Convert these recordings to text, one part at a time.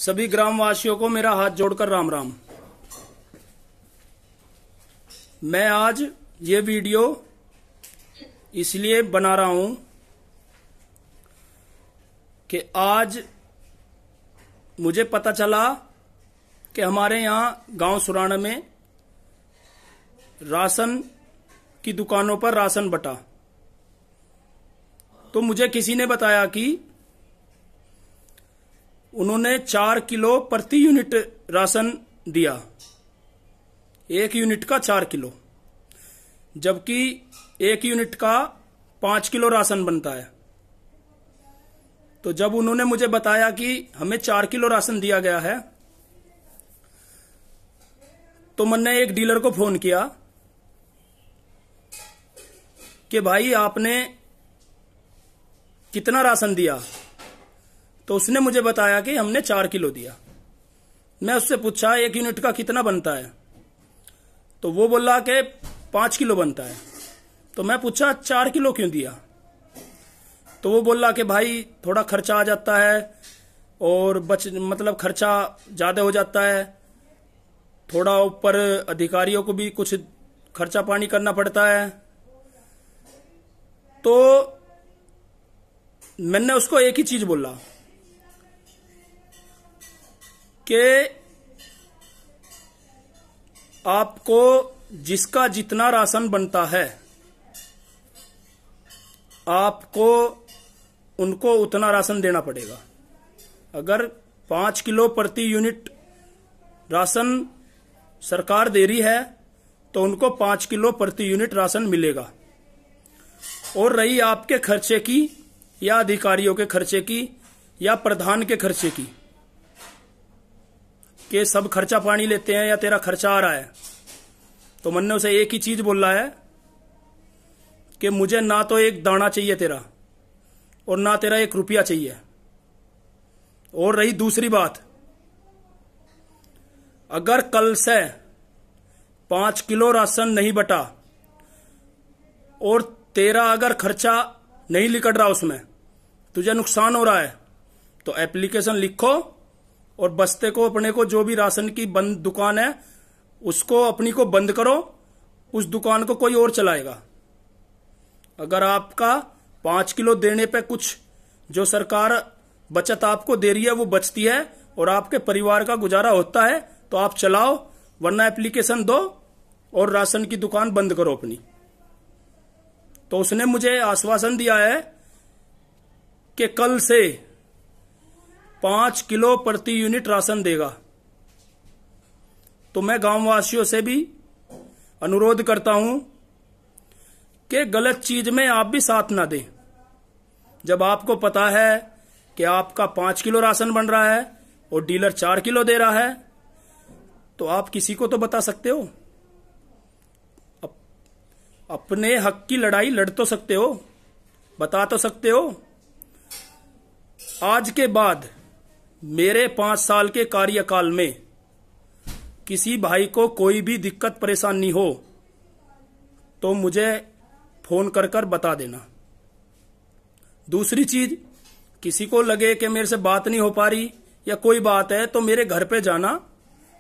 सभी ग्रामवासियों को मेरा हाथ जोड़कर राम राम। मैं आज ये वीडियो इसलिए बना रहा हूं कि आज मुझे पता चला कि हमारे यहां गांव सुराना में राशन की दुकानों पर राशन बटा। तो मुझे किसी ने बताया कि उन्होंने 4 किलो प्रति यूनिट राशन दिया, 1 यूनिट का 4 किलो, जबकि 1 यूनिट का 5 किलो राशन बनता है। तो जब उन्होंने मुझे बताया कि हमें 4 किलो राशन दिया गया है, तो मैंने एक डीलर को फोन किया कि भाई आपने कितना राशन दिया। तो उसने मुझे बताया कि हमने 4 किलो दिया। मैं उससे पूछा 1 यूनिट का कितना बनता है, तो वो बोला कि 5 किलो बनता है। तो मैं पूछा 4 किलो क्यों दिया। तो वो बोला कि भाई थोड़ा खर्चा आ जाता है और मतलब खर्चा ज्यादा हो जाता है, थोड़ा ऊपर अधिकारियों को भी कुछ खर्चा पानी करना पड़ता है। तो मैंने उसको एक ही चीज बोला कि आपको जिसका जितना राशन बनता है आपको उनको उतना राशन देना पड़ेगा। अगर 5 किलो प्रति यूनिट राशन सरकार दे रही है तो उनको 5 किलो प्रति यूनिट राशन मिलेगा। और रही आपके खर्चे की या अधिकारियों के खर्चे की या प्रधान के खर्चे की, कि सब खर्चा पानी लेते हैं या तेरा खर्चा आ रहा है, तो मैंने उसे एक ही चीज बोला है कि मुझे ना तो एक दाना चाहिए तेरा और ना तेरा 1 रुपया चाहिए। और रही दूसरी बात, अगर कल से 5 किलो राशन नहीं बटा और तेरा अगर खर्चा नहीं निकल रहा, उसमें तुझे नुकसान हो रहा है, तो एप्लीकेशन लिखो और बस्ते को अपने को जो भी राशन की बंद दुकान है उसको अपनी को बंद करो, उस दुकान को कोई और चलाएगा। अगर आपका 5 किलो देने पे कुछ जो सरकार बचत आपको दे रही है वो बचती है और आपके परिवार का गुजारा होता है तो आप चलाओ, वरना एप्लीकेशन दो और राशन की दुकान बंद करो अपनी। तो उसने मुझे आश्वासन दिया है कि कल से 5 किलो प्रति यूनिट राशन देगा। तो मैं गांववासियों से भी अनुरोध करता हूं कि गलत चीज में आप भी साथ ना दें। जब आपको पता है कि आपका 5 किलो राशन बन रहा है और डीलर 4 किलो दे रहा है, तो आप किसी को तो बता सकते हो, अपने हक की लड़ाई लड़ तो सकते हो, बता तो सकते हो। आज के बाद मेरे 5 साल के कार्यकाल में किसी भाई को कोई भी दिक्कत परेशानी हो तो मुझे फोन कर कर बता देना। दूसरी चीज, किसी को लगे कि मेरे से बात नहीं हो पा रही या कोई बात है, तो मेरे घर पे जाना,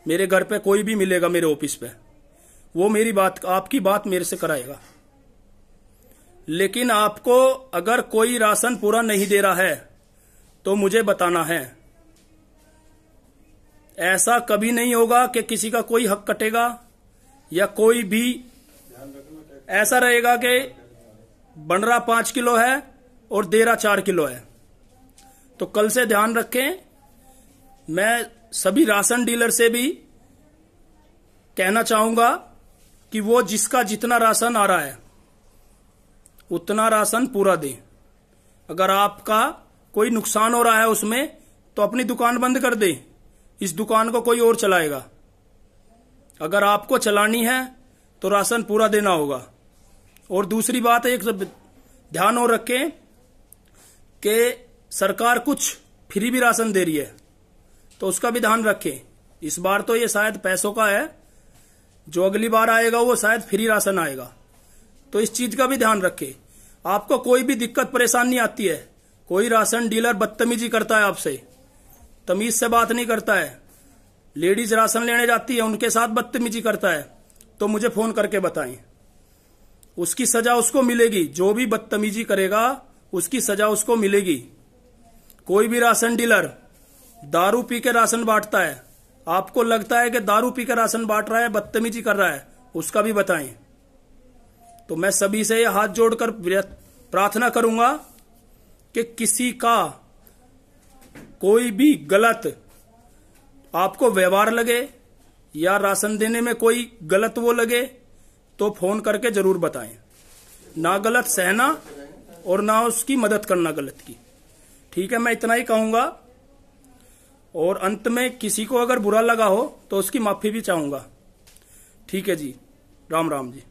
मेरे घर पे कोई भी मिलेगा मेरे ऑफिस पे, वो मेरी बात, आपकी बात मेरे से कराएगा। लेकिन आपको अगर कोई राशन पूरा नहीं दे रहा है तो मुझे बताना है। ऐसा कभी नहीं होगा कि किसी का कोई हक कटेगा या कोई भी ऐसा रहेगा कि बन रहा 5 किलो है और दे रहा 4 किलो है। तो कल से ध्यान रखें। मैं सभी राशन डीलर से भी कहना चाहूंगा कि वो जिसका जितना राशन आ रहा है उतना राशन पूरा दें। अगर आपका कोई नुकसान हो रहा है उसमें, तो अपनी दुकान बंद कर दे, इस दुकान को कोई और चलाएगा। अगर आपको चलानी है तो राशन पूरा देना होगा। और दूसरी बात, एक ध्यान और रखें कि सरकार कुछ फ्री भी राशन दे रही है, तो उसका भी ध्यान रखें। इस बार तो ये शायद पैसों का है, जो अगली बार आएगा वो शायद फ्री राशन आएगा, तो इस चीज का भी ध्यान रखें। आपको कोई भी दिक्कत परेशानी आती है, कोई राशन डीलर बदतमीजी करता है आपसे, तमीज से बात नहीं करता है, लेडीज राशन लेने जाती है उनके साथ बदतमीजी करता है, तो मुझे फोन करके बताएं। उसकी सजा उसको मिलेगी। जो भी बदतमीजी करेगा उसकी सजा उसको मिलेगी। कोई भी राशन डीलर दारू पी के राशन बांटता है, आपको लगता है कि दारू पी के राशन बांट रहा है, बदतमीजी कर रहा है, उसका भी बताएं। तो मैं सभी से हाथ जोड़कर प्रार्थना करूंगा कि किसी का कोई भी गलत आपको व्यवहार लगे या राशन देने में कोई गलत वो लगे तो फोन करके जरूर बताएं। ना गलत सहना और ना उसकी मदद करना गलत की। ठीक है, मैं इतना ही कहूंगा। और अंत में किसी को अगर बुरा लगा हो तो उसकी माफी भी चाहूंगा। ठीक है जी, राम राम जी।